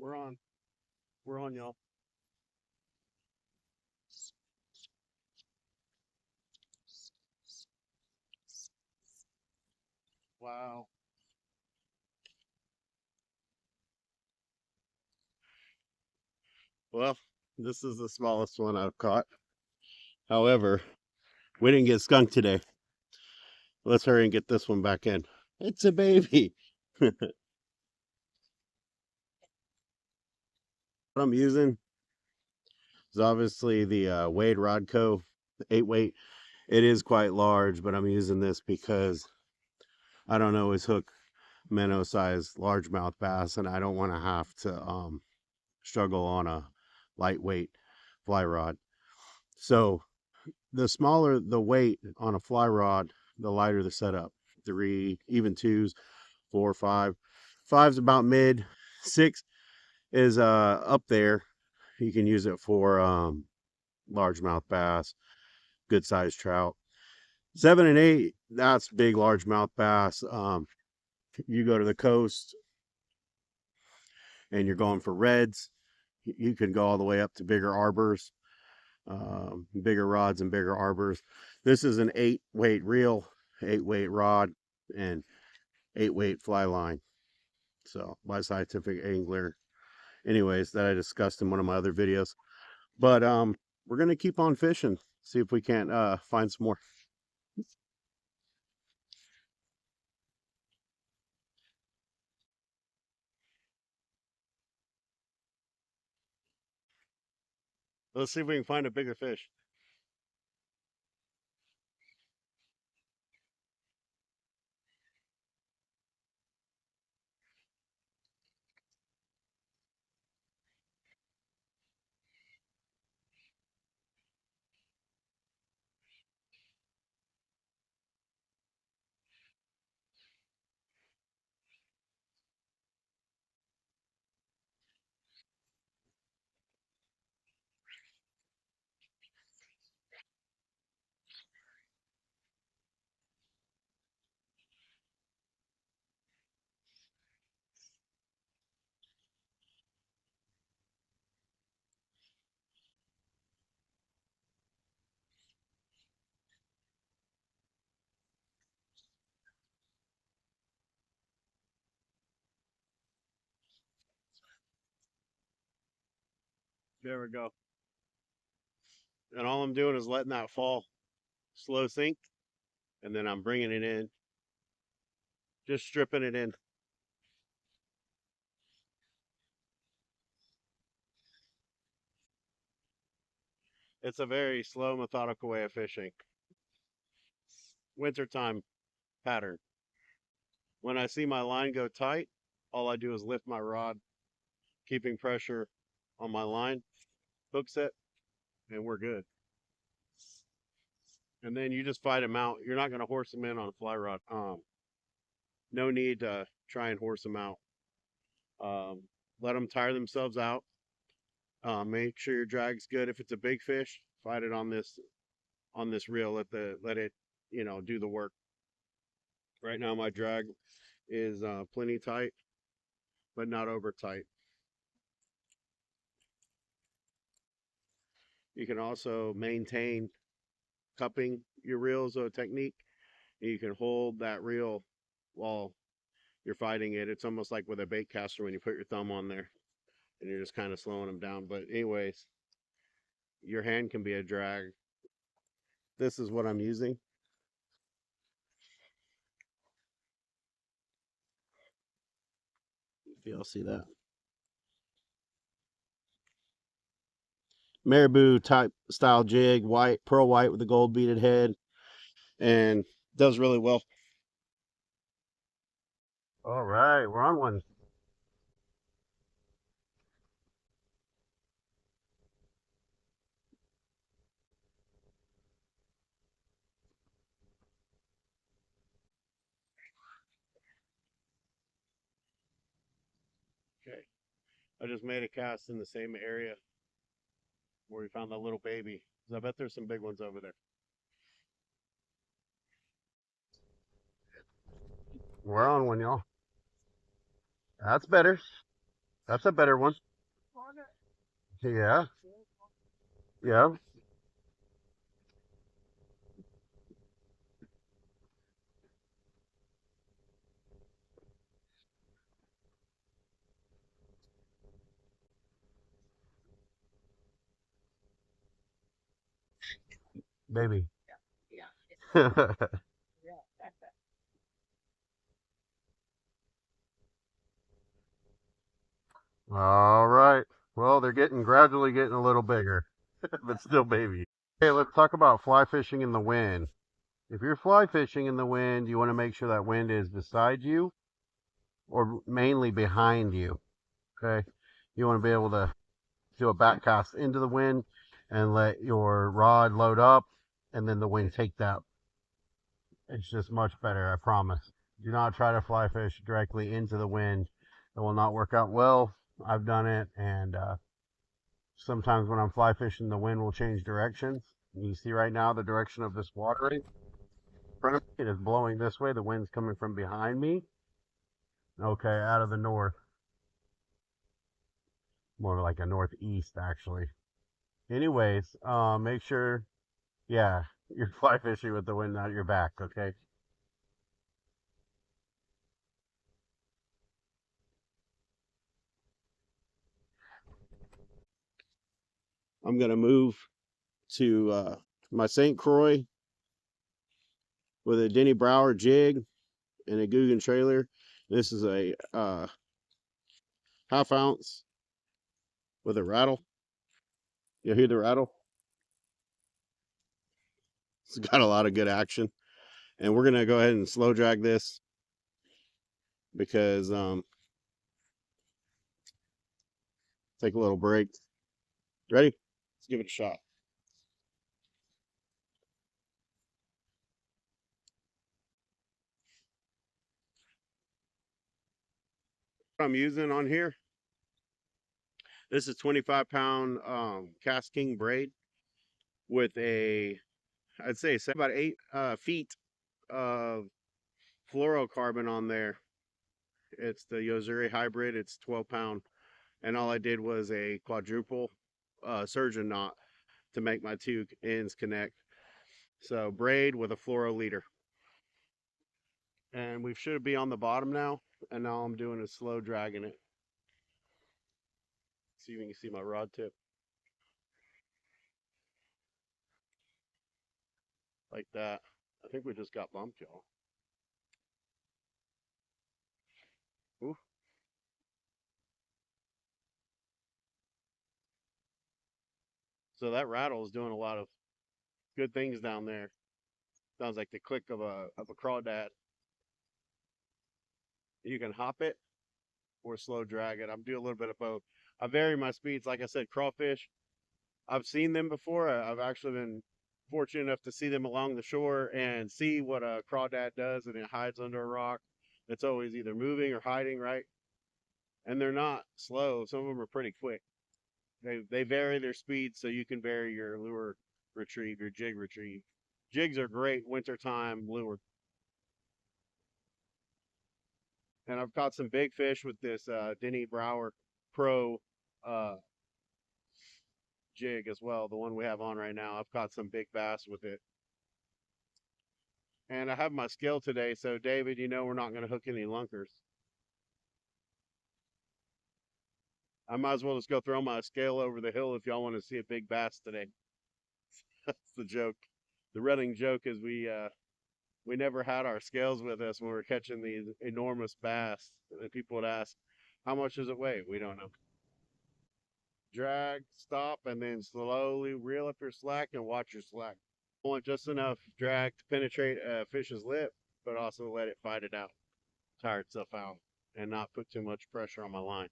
We're on. We're on, y'all. Wow. Well, this is the smallest one I've caught. However, we didn't get skunked today. Let's hurry and get this one back in. It's a baby. What I'm using is obviously the Wade Rodco 8 weight. It is quite large, but I'm using this because I don't always hook minnow sized largemouth bass, and I don't want to have to struggle on a lightweight fly rod. So the smaller the weight on a fly rod, the lighter the setup. Three, even twos, four, five. Five's about mid. Six is up there. You can use it for largemouth bass, good sized trout. Seven and eight, that's big largemouth bass. You go to the coast and you're going for reds, you can go all the way up to bigger arbors, bigger rods and bigger arbors. This is an 8 weight reel, 8 weight rod, and 8 weight fly line. So by Scientific Angler, anyways, that I discussed in one of my other videos. But we're gonna keep on fishing, see if we can't find some more. Let's see if we can find a bigger fish. There we go. And all I'm doing is letting that fall, slow sink, and then I'm bringing it in, just stripping it in. It's a very slow, methodical way of fishing. Wintertime pattern. When I see my line go tight, all I do is lift my rod, keeping pressure on my line, hook set, and we're good. And then you just fight them out. You're not going to horse them in on a fly rod. No need to try and horse them out. Um, Let them tire themselves out. Make sure your drag's good. If it's a big fish, fight it on this reel. Let it do the work. Right now my drag is plenty tight, but not over tight. You can also maintain cupping your reels a technique. You can hold that reel while you're fighting it. It's almost like with a bait caster when you put your thumb on there and you're just kind of slowing them down. But anyways, your hand can be a drag. This is what I'm using. If y'all see that. Marabou type style jig, white, pearl white with a gold beaded head, and does really well. All right, we're on one. Okay. I just made a cast in the same area where we found the little baby. I bet there's some big ones over there. We're on one, y'all. That's better. That's a better one. Yeah, yeah, maybe. All right. Well, they're gradually getting a little bigger, but still baby. Okay, let's talk about fly fishing in the wind. If you're fly fishing in the wind, you want to make sure that wind is beside you or mainly behind you. Okay. You want to be able to do a back cast into the wind and let your rod load up and then the wind take that. It's just much better, I promise. Do not try to fly fish directly into the wind. It will not work out well. I've done it, and sometimes when I'm fly fishing, the wind will change directions. You see right now the direction of this water right in front of me. It is blowing this way. The wind's coming from behind me. Okay, out of the north. More like a northeast, actually. Anyways, make sure, yeah, you're fly fishing with the wind at your back, okay? I'm going to move to my St. Croix with a Denny Brower jig and a Guggen trailer. This is a half ounce with a rattle. You hear the rattle? It's got a lot of good action. And we're going to go ahead and slow drag this because take a little break. Ready? Let's give it a shot. What I'm using on here, this is 25-pound Cast King braid with a, I'd say about 8 feet of fluorocarbon on there. It's the Yozuri hybrid. It's 12-pound. And all I did was a quadruple surgeon knot to make my two ends connect. So braid with a fluoro leader. And we should be on the bottom now. And now I'm doing a slow dragging it. See if you can see my rod tip. Like that. I think we just got bumped, y'all. Ooh. So that rattle is doing a lot of good things down there. Sounds like the click of a crawdad. You can hop it or slow drag it. I'm doing a little bit of both. I vary my speeds. Like I said, crawfish, I've seen them before. I've actually been fortunate enough to see them along the shore and see what a crawdad does, and it hides under a rock. It's always either moving or hiding, right? And they're not slow. Some of them are pretty quick. They vary their speed so you can vary your lure retrieve, your jig retrieve. Jigs are great wintertime lure. And I've caught some big fish with this Denny Brower Pro uh, jig as well, the one we have on right now. I've caught some big bass with it. And I have my scale today, so David, you know we're not going to hook any lunkers. I might as well just go throw my scale over the hill if y'all want to see a big bass today. That's the joke. The running joke is we never had our scales with us when we were catching these enormous bass. And people would ask, how much does it weigh? We don't know. Drag, stop, and then slowly reel up your slack and watch your slack. I want just enough drag to penetrate a fish's lip, but also let it fight it out, tire itself out, and not put too much pressure on my line.